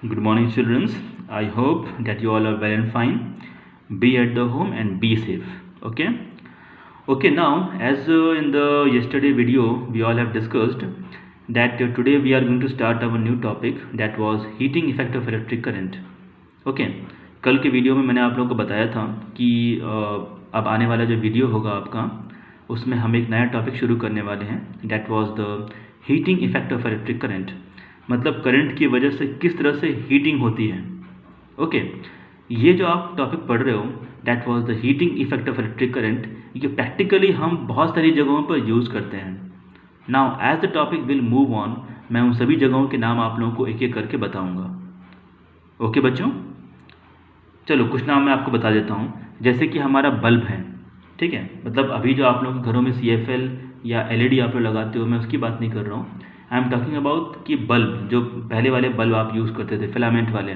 Good morning, children. I hope that you all are well and fine. Be at the home and be safe. Okay. Okay. Now, as in the yesterday video, we all have discussed that today we are going to start our new topic, that was heating effect of electric current. Okay. कल के video में मैंने आप लोगों को बताया था कि अब आने वाला जो वीडियो होगा आपका, उसमें हम एक नया टॉपिक शुरू करने वाले हैं. That was the heating effect of electric current. मतलब करंट की वजह से किस तरह से हीटिंग होती है. ओके. ये जो आप टॉपिक पढ़ रहे हो, that was the heating effect of electric current, ये प्रैक्टिकली हम बहुत सारी जगहों पर यूज़ करते हैं. Now as the topic will move on, मैं उन सभी जगहों के नाम आप लोगों को एक एक करके बताऊंगा. ओके बच्चों, चलो कुछ नाम मैं आपको बता देता हूँ. जैसे कि हमारा बल्ब है, ठीक है. मतलब अभी जो आप लोगों के घरों में CFL या LED आप लोग लगाते हो, मैं उसकी बात नहीं कर रहा हूँ. आई एम टॉकिंग अबाउट कि बल्ब, जो पहले वाले बल्ब आप यूज़ करते थे, फिलामेंट वाले,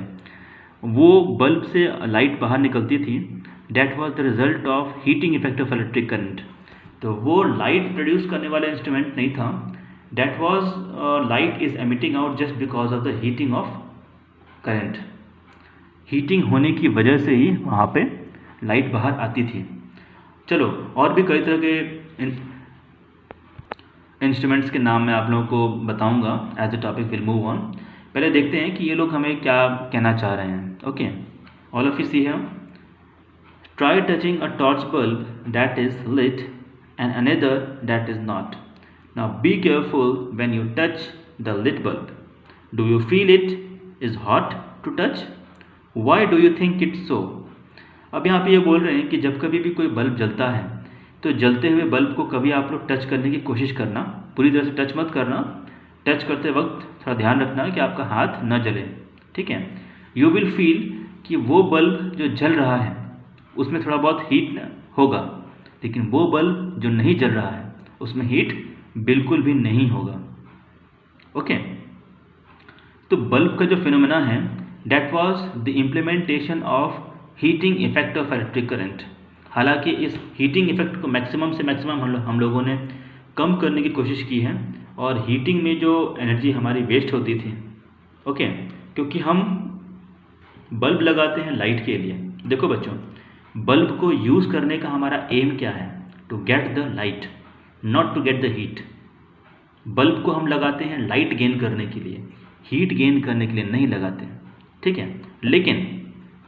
वो बल्ब से लाइट बाहर निकलती थी. That was the result of heating effect of electric current. तो वो लाइट प्रोड्यूस करने वाला इंस्ट्रूमेंट नहीं था. That was light is emitting out just because of the heating of current. Heating होने की वजह से ही वहाँ पे लाइट बाहर आती थी. चलो और भी कई तरह के इंस्ट्रूमेंट्स के नाम मैं आप लोगों को बताऊंगा as the topic will move on. पहले देखते हैं कि ये लोग हमें क्या कहना चाह रहे हैं. Okay, all of you see here. Try touching a torch bulb that is lit and another that is not. Now be careful when you touch the lit bulb. Do you feel it is hot to touch? Why do you think it so? अब यहाँ पे ये बोल रहे हैं कि जब कभी भी कोई बल्ब जलता है, तो जलते हुए बल्ब को कभी आप लोग टच करने की कोशिश करना. पूरी तरह से टच मत करना. टच करते वक्त थोड़ा ध्यान रखना कि आपका हाथ न जले, ठीक है. यू विल फील कि वो बल्ब जो जल रहा है उसमें थोड़ा बहुत हीट होगा, लेकिन वो बल्ब जो नहीं जल रहा है उसमें हीट बिल्कुल भी नहीं होगा. ओके. तो बल्ब का जो फिनोमेना है, that was the implementation of heating effect of electric current. हालांकि इस हीटिंग इफेक्ट को मैक्सिमम से मैक्सिमम हम लोगों ने कम करने की कोशिश की है, और हीटिंग में जो एनर्जी हमारी वेस्ट होती थी, ओके, क्योंकि हम बल्ब लगाते हैं लाइट के लिए. देखो बच्चों, बल्ब को यूज़ करने का हमारा एम क्या है? To get the light, not to get the heat. Bulb को हम लगाते हैं लाइट गेन करने के लिए, हीट गेन करने के लिए नहीं लगाते, ठीक है. लेकिन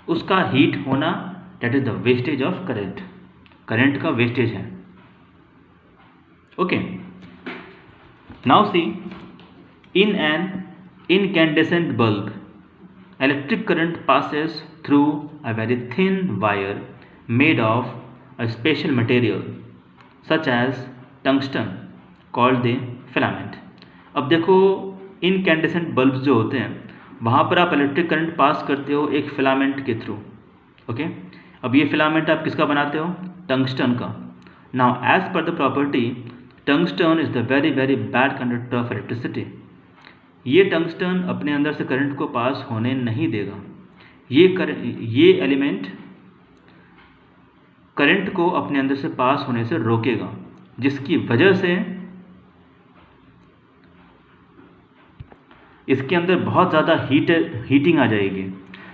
उसका हीट होना, that is the wastage of current. Current का वेस्टेज है. Okay. Now C, in an incandescent bulb, electric current passes through a very thin wire made of a special material such as tungsten called the filament. अब देखो, incandescent bulbs जो होते हैं, वहाँ पर आप इलेक्ट्रिक करंट पास करते हो एक फिलामेंट के थ्रू. ओके. अब ये फिलामेंट आप किसका बनाते हो? टंगस्टन का. Now as per the property, tungsten is the very very bad conductor of electricity. ये टंगस्टन अपने अंदर से करंट को पास होने नहीं देगा. ये एलिमेंट करंट को अपने अंदर से पास होने से रोकेगा, जिसकी वजह से इसके अंदर बहुत ज़्यादा हीटिंग आ जाएगी.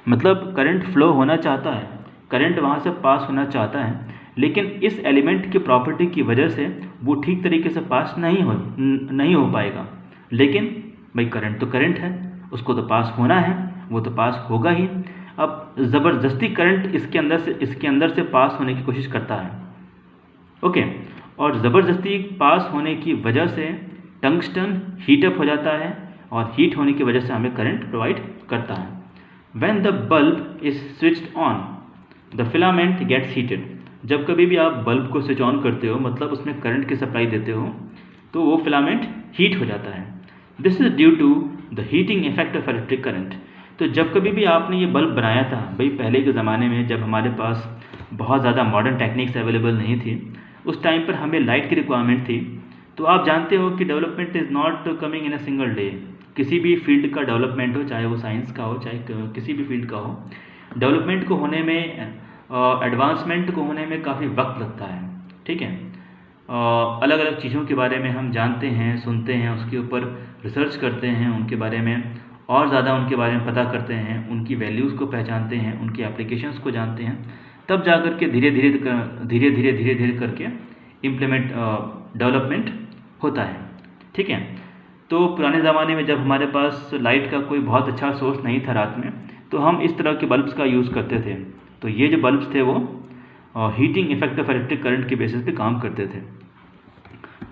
मतलब करंट फ्लो होना चाहता है, करंट वहाँ से पास होना चाहता है, लेकिन इस एलिमेंट की प्रॉपर्टी की वजह से वो ठीक तरीके से पास नहीं हो पाएगा. लेकिन भाई करंट तो करंट है, उसको तो पास होना है, वो तो पास होगा ही. अब ज़बरदस्ती करंट इसके अंदर से पास होने की कोशिश करता है. ओके. और ज़बरदस्ती पास होने की वजह से टंगस्टन हीटअप हो जाता है, और हीट होने की वजह से हमें करंट प्रोवाइड करता है. When the bulb is switched on, the filament gets heated. जब कभी भी आप बल्ब को स्विच ऑन करते हो, मतलब उसमें करंट की सप्लाई देते हो, तो वो फिलामेंट हीट हो जाता है. This is due to the heating effect of electric current. तो जब कभी भी आपने ये बल्ब बनाया था, भाई पहले के ज़माने में जब हमारे पास बहुत ज़्यादा मॉडर्न टेक्निक्स अवेलेबल नहीं थी, उस टाइम पर हमें लाइट की रिक्वायरमेंट थी. तो आप जानते हो कि development is not coming in a single day. किसी भी फील्ड का डेवलपमेंट हो, चाहे वो साइंस का हो, चाहे किसी भी फील्ड का हो, डेवलपमेंट को होने में, एडवांसमेंट को होने में काफ़ी वक्त लगता है, ठीक है. अलग अलग चीज़ों के बारे में हम जानते हैं, सुनते हैं, उसके ऊपर रिसर्च करते हैं उनके बारे में, और ज़्यादा उनके बारे में पता करते हैं, उनकी वैल्यूज़ को पहचानते हैं, उनकी एप्लीकेशंस को जानते हैं, तब जा कर के धीरे धीरे करके डेवलपमेंट होता है। ठीक है। तो पुराने ज़माने में जब हमारे पास लाइट का कोई बहुत अच्छा सोर्स नहीं था रात में, तो हम इस तरह के बल्ब्स का यूज़ करते थे। तो ये जो बल्ब्स थे वो heating effect of electric current के बेसिस पे काम करते थे।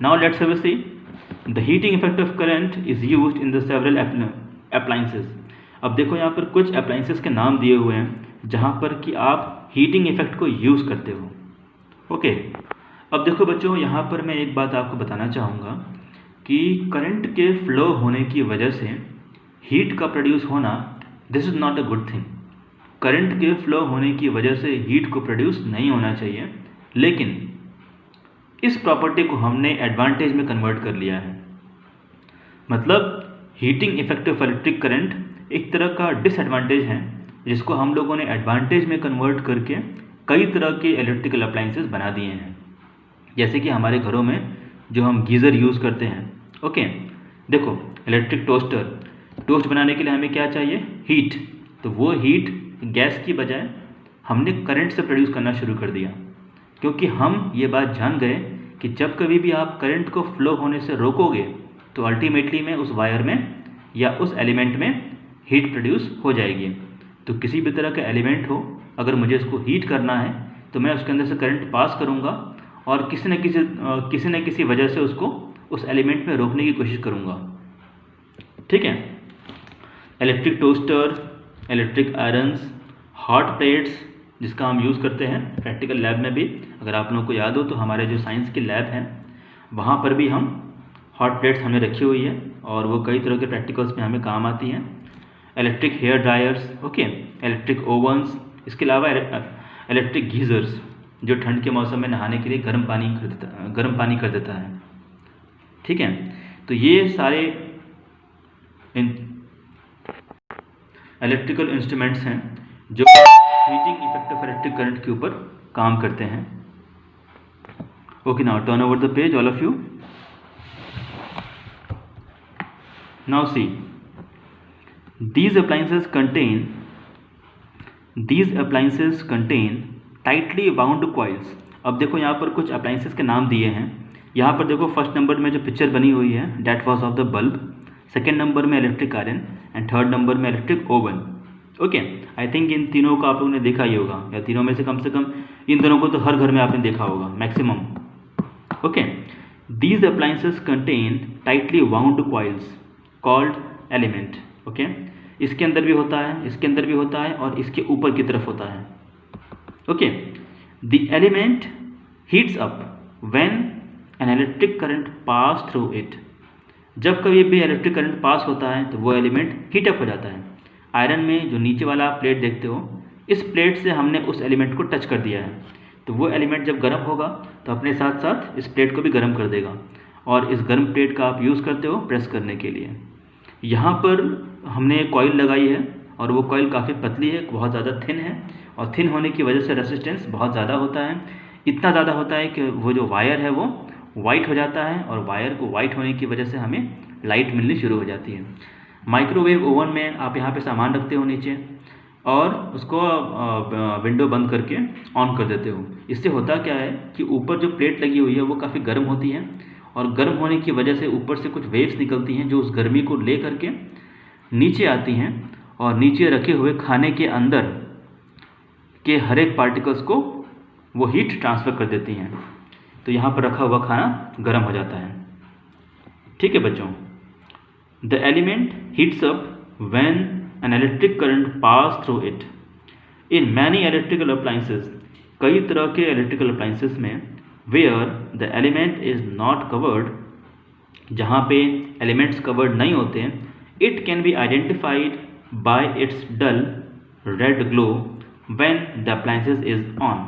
Now let's have a see the heating effect of current is used in the several appliances. अब देखो यहाँ पर कुछ अप्लायंसेस के नाम दिए हुए हैं जहाँ पर कि आप हीटिंग इफेक्ट को यूज़ करते हो। ओके, अब देखो बच्चों, यहाँ पर मैं एक बात आपको बताना चाहूँगा कि करंट के फ्लो होने की वजह से हीट का प्रोड्यूस होना, this is not a good thing. Current के फ्लो होने की वजह से हीट को प्रोड्यूस नहीं होना चाहिए, लेकिन इस प्रॉपर्टी को हमने एडवांटेज में कन्वर्ट कर लिया है। मतलब heating effect of electric current एक तरह का डिसएडवांटेज है, जिसको हम लोगों ने एडवांटेज में कन्वर्ट करके कई तरह के इलेक्ट्रिकल अप्लायंसेस बना दिए हैं। जैसे कि हमारे घरों में जो हम गीज़र यूज़ करते हैं। ओके, देखो इलेक्ट्रिक टोस्ट बनाने के लिए हमें क्या चाहिए? हीट। तो वो हीट गैस की बजाय हमने करंट से प्रोड्यूस करना शुरू कर दिया, क्योंकि हम ये बात जान गए कि जब कभी भी आप करंट को फ्लो होने से रोकोगे तो अल्टीमेटली में उस वायर में या उस एलिमेंट में हीट प्रोड्यूस हो जाएगी। तो किसी भी तरह का एलिमेंट हो, अगर मुझे इसको हीट करना है तो मैं उसके अंदर से करंट पास करूँगा और किसी न किसी वजह से उसको उस एलिमेंट में रोकने की कोशिश करूँगा। ठीक है। Electric toaster, electric irons, hot plates जिसका हम यूज़ करते हैं प्रैक्टिकल लैब में भी। अगर आप लोगों को याद हो तो हमारे जो साइंस की लैब हैं वहाँ पर भी हम हॉट प्लेट्स हमने रखी हुई है और वो कई तरह के प्रैक्टिकल्स में हमें काम आती हैं। Electric hair dryers, okay, electric ovens, इसके अलावा इलेक्ट्रिक गीज़र्स जो ठंड के मौसम में नहाने के लिए गर्म पानी कर देता है। ठीक है। तो ये सारे इलेक्ट्रिकल इंस्ट्रूमेंट्स हैं जो heating effect of electric current के ऊपर काम करते हैं। Okay, now turn over the page all of you. Now see these appliances contain tightly wound coils। अब देखो यहाँ पर कुछ अप्लाइंसेस के नाम दिए हैं। यहाँ पर देखो फर्स्ट नंबर में जो पिक्चर बनी हुई है that was of the bulb, second number में electric iron and third number में electric oven. Okay, I think इन तीनों को आप लोगों ने देखा ही होगा, या तीनों में से कम इन दोनों को तो हर घर में आपने देखा होगा maximum. Okay, these appliances contain tightly wound coils called element। Okay, इसके अंदर भी होता है, इसके अंदर भी होता है और इसके ऊपर की तरफ होता है। Okay, the element heats up when an electric current pass through it. जब कभी भी इलेक्ट्रिक करंट पास होता है तो वो एलिमेंट हीट अप हो जाता है। आयरन में जो नीचे वाला आप प्लेट देखते हो, इस प्लेट से हमने उस एलिमेंट को टच कर दिया है, तो वो एलिमेंट जब गर्म होगा तो अपने साथ साथ इस प्लेट को भी गर्म कर देगा और इस गर्म प्लेट का आप यूज़ करते हो प्रेस करने के लिए। यहाँ पर हमने एक कॉइल लगाई है और वो कॉइल काफ़ी पतली है, बहुत ज़्यादा थिन है और थिन होने की वजह से रेसिस्टेंस बहुत ज़्यादा होता है। इतना ज़्यादा होता है कि वो जो वायर है वो वाइट हो जाता है और वायर को वाइट होने की वजह से हमें लाइट मिलनी शुरू हो जाती है। माइक्रोवेव ओवन में आप यहाँ पे सामान रखते हो नीचे और उसको विंडो बंद करके ऑन कर देते हो। इससे होता क्या है कि ऊपर जो प्लेट लगी हुई है वो काफ़ी गर्म होती है और गर्म होने की वजह से ऊपर से कुछ वेव्स निकलती हैं जो उस गर्मी को ले करके नीचे आती हैं और नीचे रखे हुए खाने के अंदर के हर एक पार्टिकल्स को वो हीट ट्रांसफ़र कर देती हैं। तो यहाँ पर रखा हुआ खाना गर्म हो जाता है। ठीक है बच्चों, the element heats up when an electric current pass through it. In many electrical appliances, कई तरह के इलेक्ट्रिकल अप्लायंसेस में where the element is not covered, जहाँ पे एलिमेंट्स कवर्ड नहीं होते हैं, it can be identified by its dull red glow when the appliances is on.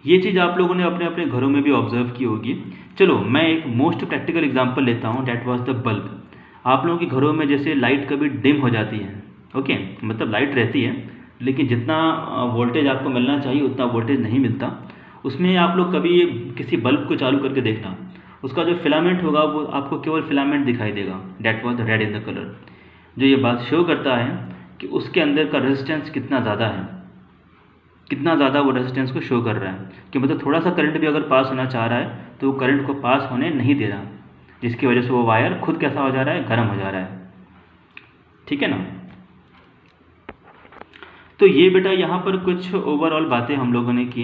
ये चीज़ आप लोगों ने अपने अपने घरों में भी ऑब्जर्व की होगी। चलो मैं एक मोस्ट प्रैक्टिकल एग्जांपल लेता हूँ, डैट वाज द बल्ब। आप लोगों के घरों में जैसे लाइट कभी डिम हो जाती है, ओके, मतलब लाइट रहती है लेकिन जितना वोल्टेज आपको मिलना चाहिए उतना वोल्टेज नहीं मिलता। उसमें आप लोग कभी किसी बल्ब को चालू करके देखना, उसका जो फिलामेंट होगा वो आपको केवल फिलामेंट दिखाई देगा, that was red in the colour. जो ये बात शो करता है कि उसके अंदर का रेजिस्टेंस कितना ज़्यादा है, कितना ज़्यादा वो रेजिस्टेंस को शो कर रहा है कि मतलब थोड़ा सा करंट भी अगर पास होना चाह रहा है तो वो करंट को पास होने नहीं दे रहा, जिसकी वजह से वो वायर खुद कैसा हो जा रहा है, गर्म हो जा रहा है। ठीक है ना। तो ये बेटा यहाँ पर कुछ ओवरऑल बातें हम लोगों ने की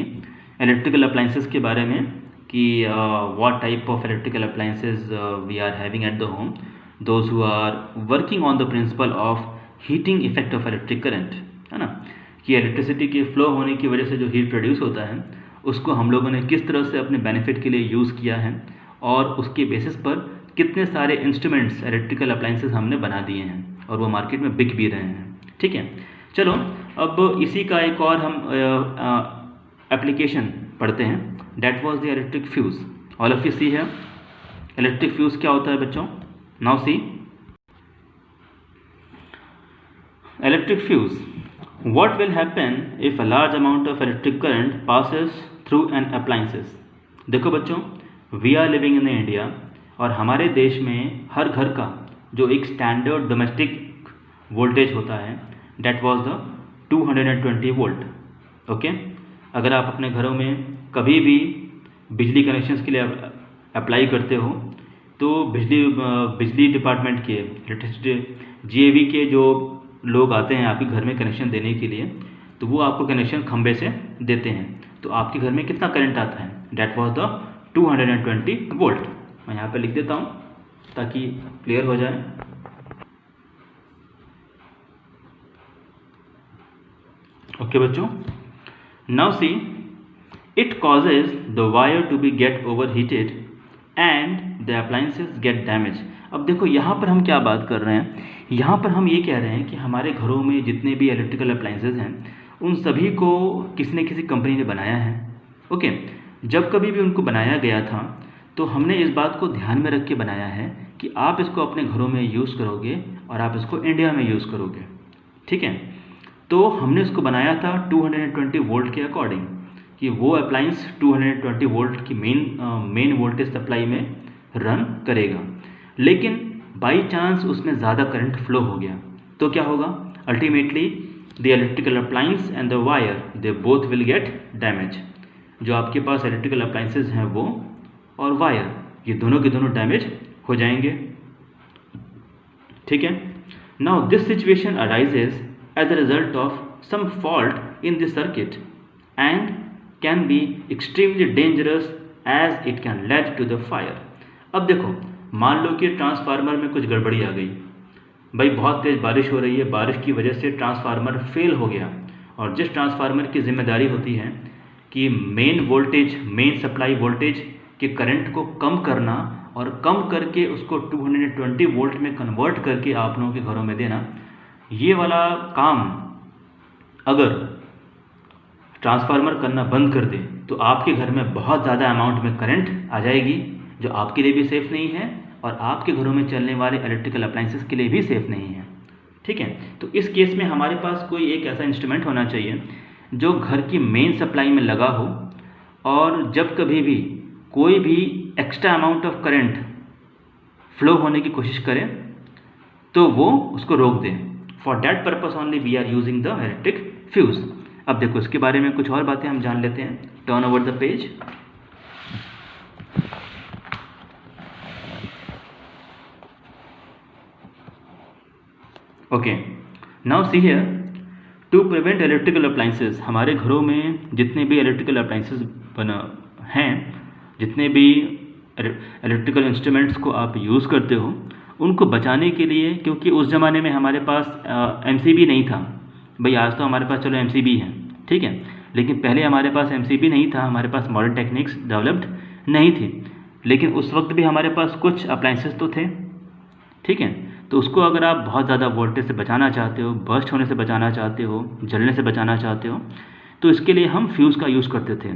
इलेक्ट्रिकल अप्लाइंसेस के बारे में कि what type of electrical appliances we are having at the home, those who are working on the principle of heating effect of electric current, है ना, कि इलेक्ट्रिसिटी के फ्लो होने की वजह से जो हीट प्रोड्यूस होता है उसको हम लोगों ने किस तरह से अपने बेनिफिट के लिए यूज़ किया है और उसके बेसिस पर कितने सारे इंस्ट्रूमेंट्स इलेक्ट्रिकल अप्लाइंसेस हमने बना दिए हैं और वो मार्केट में बिक भी रहे हैं। ठीक है, चलो अब इसी का एक और हम एप्लीकेशन पढ़ते हैं, that was the electric fuse. All of you see है इलेक्ट्रिक फ्यूज़ क्या होता है बच्चों। Now see electric fuse, what will happen if a large amount of electric current passes through an appliances। देखो बच्चों, we are living in India और हमारे देश में हर घर का जो एक स्टैंडर्ड डोमेस्टिक वोल्टेज होता है that was the 220 volt. Okay, अगर आप अपने घरों में कभी भी बिजली कनेक्शंस के लिए अप्लाई करते हो तो बिजली डिपार्टमेंट के इलेक्ट्रिसिटी जीएवी के जो लोग आते हैं आपके घर में कनेक्शन देने के लिए, तो वो आपको कनेक्शन खंबे से देते हैं। तो आपके घर में कितना करंट आता है, डेट वाज द 220 वोल्ट। मैं यहाँ पे लिख देता हूँ ताकि क्लियर हो जाए। ओके बच्चों, now see it causes the wire to be get over heated and the appliances get damage. अब देखो यहाँ पर हम क्या बात कर रहे हैं, यहाँ पर हम ये कह रहे हैं कि हमारे घरों में जितने भी इलेक्ट्रिकल अप्लायंसेस हैं उन सभी को किसी न किसी कंपनी ने बनाया है। ओके, जब कभी भी उनको बनाया गया था तो हमने इस बात को ध्यान में रख के बनाया है कि आप इसको अपने घरों में यूज़ करोगे और आप इसको इंडिया में यूज़ करोगे। ठीक है, तो हमने इसको बनाया था 220 वोल्ट के अकॉर्डिंग कि वो अप्लायंस 220 वोल्ट की मेन वोल्टेज सप्लाई में रन करेगा, लेकिन बाई चांस उसमें ज़्यादा करंट फ्लो हो गया तो क्या होगा, ultimately the electrical appliance and the wire they both will get damage. जो आपके पास इलेक्ट्रिकल अप्लायंसेज हैं वो और वायर ये दोनों के दोनों डैमेज हो जाएंगे। ठीक है, now this situation arises as a result of some fault in this circuit and can be extremely dangerous as it can lead to the fire. अब देखो, मान लो कि ट्रांसफार्मर में कुछ गड़बड़ी आ गई, भाई बहुत तेज़ बारिश हो रही है, बारिश की वजह से ट्रांसफार्मर फेल हो गया, और जिस ट्रांसफार्मर की जिम्मेदारी होती है कि मेन सप्लाई वोल्टेज के करंट को कम करना और कम करके उसको 220 वोल्ट में कन्वर्ट करके आप लोगों के घरों में देना, ये वाला काम अगर ट्रांसफार्मर करना बंद कर दे तो आपके घर में बहुत ज़्यादा अमाउंट में करंट आ जाएगी जो आपके लिए भी सेफ़ नहीं है और आपके घरों में चलने वाले इलेक्ट्रिकल अप्लायंसेस के लिए भी सेफ़ नहीं है। ठीक है, तो इस केस में हमारे पास कोई एक ऐसा इंस्ट्रूमेंट होना चाहिए जो घर की मेन सप्लाई में लगा हो और जब कभी भी कोई भी extra amount of current flow होने की कोशिश करे तो वो उसको रोक दे। For that purpose only we are using the electric fuse. अब देखो इसके बारे में कुछ और बातें हम जान लेते हैं। Turn over the page. Okay, now see here, to prevent electrical appliances, हमारे घरों में जितने भी इलेक्ट्रिकल अप्लायंसेस हैं, जितने भी इलेक्ट्रिकल इंस्ट्रूमेंट्स को आप यूज़ करते हो, उनको बचाने के लिए, क्योंकि उस ज़माने में हमारे पास एमसीबी नहीं था। भाई आज तो हमारे पास चलो एमसीबी है, ठीक है, लेकिन पहले हमारे पास एमसीबी नहीं था, हमारे पास मॉडर्न टेक्निक्स डेवलप्ड नहीं थी, लेकिन उस वक्त भी हमारे पास कुछ अप्लायंसेस तो थे। ठीक है, तो उसको अगर आप बहुत ज़्यादा वोल्टेज से बचाना चाहते हो, बर्स्ट होने से बचाना चाहते हो, जलने से बचाना चाहते हो, तो इसके लिए हम फ्यूज़ का यूज़ करते थे।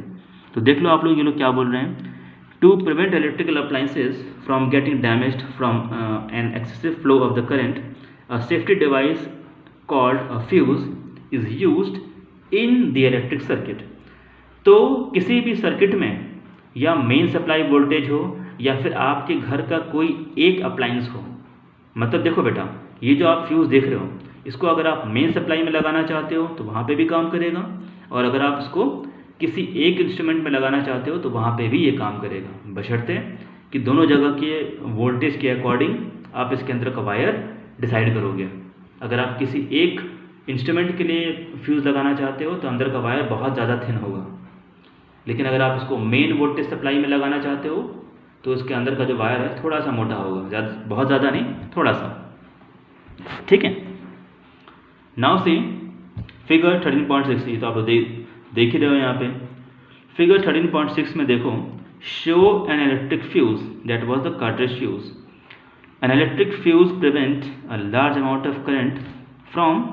तो देख लो आप लोग, ये लोग क्या बोल रहे हैं, to prevent electrical appliances from getting damaged from an excessive flow of the current, a safety device called a fuse is used in the electric circuit. तो किसी भी सर्किट में या मेन सप्लाई वोल्टेज हो या फिर आपके घर का कोई एक अप्लायंस हो, मतलब देखो बेटा, ये जो आप फ्यूज़ देख रहे हो, इसको अगर आप मेन सप्लाई में लगाना चाहते हो तो वहाँ पे भी काम करेगा, और अगर आप इसको किसी एक इंस्ट्रूमेंट में लगाना चाहते हो तो वहाँ पे भी ये काम करेगा, बशर्ते कि दोनों जगह के वोल्टेज के अकॉर्डिंग आप इसके अंदर का वायर डिसाइड करोगे। अगर आप किसी एक इंस्ट्रूमेंट के लिए फ्यूज़ लगाना चाहते हो तो अंदर का वायर बहुत ज़्यादा थिन होगा, लेकिन अगर आप इसको मेन वोल्टेज सप्लाई में लगाना चाहते हो तो इसके अंदर का जो वायर है थोड़ा सा मोटा होगा, बहुत ज़्यादा नहीं, थोड़ा सा, ठीक है। नाउ सी फिगर 13.6, ये तो आप देख ही रहे हो यहाँ पे। फिगर 13.6 में देखो, show an electric fuse that was the cartridge fuse. An electric fuse prevent a large amount of current from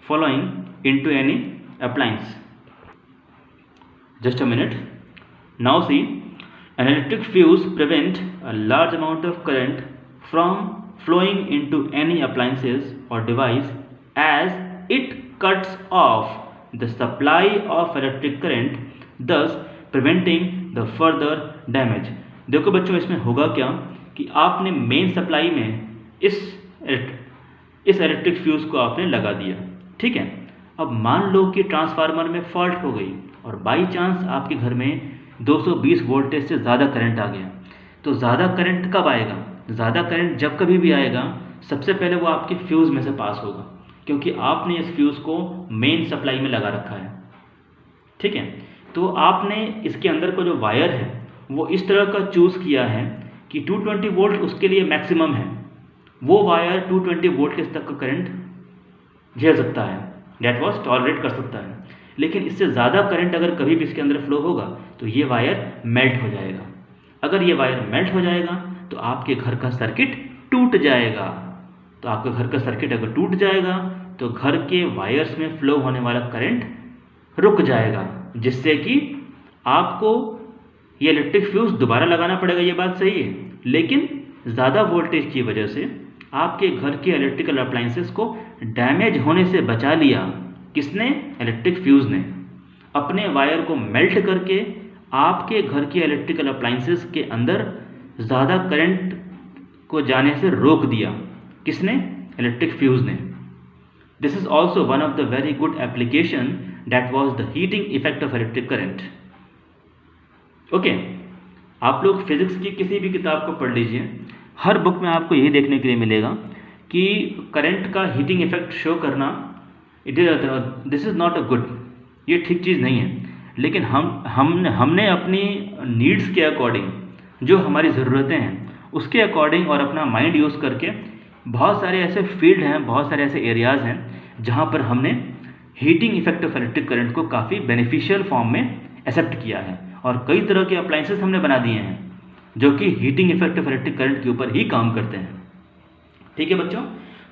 following into any appliance. Just a minute. Now see, an electric fuse prevents a large amount of current from flowing into any appliances or device as it cuts off the supply of electric current, thus preventing the further damage. देखो बच्चों, इसमें होगा क्या कि आपने main supply में इस electric fuse को आपने लगा दिया, ठीक है। अब मान लो कि ट्रांसफार्मर में फॉल्ट हो गई और बाई चांस आपके घर में 220 वोल्टेज से ज़्यादा करंट आ गया, तो ज़्यादा करंट कब आएगा? ज़्यादा करंट जब कभी भी आएगा, सबसे पहले वो आपके फ्यूज़ में से पास होगा, क्योंकि आपने इस फ्यूज़ को मेन सप्लाई में लगा रखा है, ठीक है। तो आपने इसके अंदर का जो वायर है वो इस तरह का चूज़ किया है कि 220 वोल्ट उसके लिए मैक्सिमम है, वो वायर 220 वोल्टेज तक का करंट झेल सकता है, डेट वॉज टॉलरेट कर सकता है। लेकिन इससे ज़्यादा करंट अगर कभी भी इसके अंदर फ्लो होगा तो ये वायर मेल्ट हो जाएगा। अगर ये वायर मेल्ट हो जाएगा तो आपके घर का सर्किट टूट जाएगा। तो आपके घर का सर्किट अगर टूट जाएगा तो घर के वायर्स में फ्लो होने वाला करंट रुक जाएगा, जिससे कि आपको ये इलेक्ट्रिक फ्यूज़ दोबारा लगाना पड़ेगा, ये बात सही है। लेकिन ज़्यादा वोल्टेज की वजह से आपके घर के इलेक्ट्रिकल अप्लायंसेस को डैमेज होने से बचा लिया। किसने? इलेक्ट्रिक फ्यूज़ ने अपने वायर को मेल्ट करके आपके घर के इलेक्ट्रिकल अप्लायंसेस के अंदर ज़्यादा करंट को जाने से रोक दिया। किसने? इलेक्ट्रिक फ्यूज़ ने। This is also one of the very good application that was the heating effect of electric current. Okay, आप लोग फिजिक्स की किसी भी किताब को पढ़ लीजिए, हर बुक में आपको यही देखने के लिए मिलेगा कि करंट का हीटिंग इफेक्ट शो करना this is not a good, ये ठीक चीज़ नहीं है। लेकिन हमने अपनी नीड्स के अकॉर्डिंग, जो हमारी ज़रूरतें हैं उसके अकॉर्डिंग और अपना माइंड यूज़ करके बहुत सारे ऐसे फील्ड हैं, बहुत सारे ऐसे एरियाज़ हैं जहाँ पर हमने heating effect of electric current को काफ़ी बेनिफिशियल फॉर्म में एक्सेप्ट किया है, और कई तरह के अप्लायंसेस हमने बना दिए हैं जो कि heating effect of electric current के ऊपर ही काम करते हैं। ठीक है बच्चों,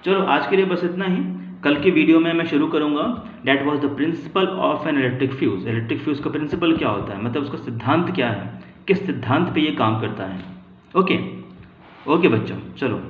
चलो आज के लिए बस इतना ही। कल की वीडियो में मैं शुरू करूंगा that was the principle of an electric fuse. Electric fuse का प्रिंसिपल क्या होता है, मतलब उसका सिद्धांत क्या है, किस सिद्धांत पे ये काम करता है। ओके बच्चों, चलो।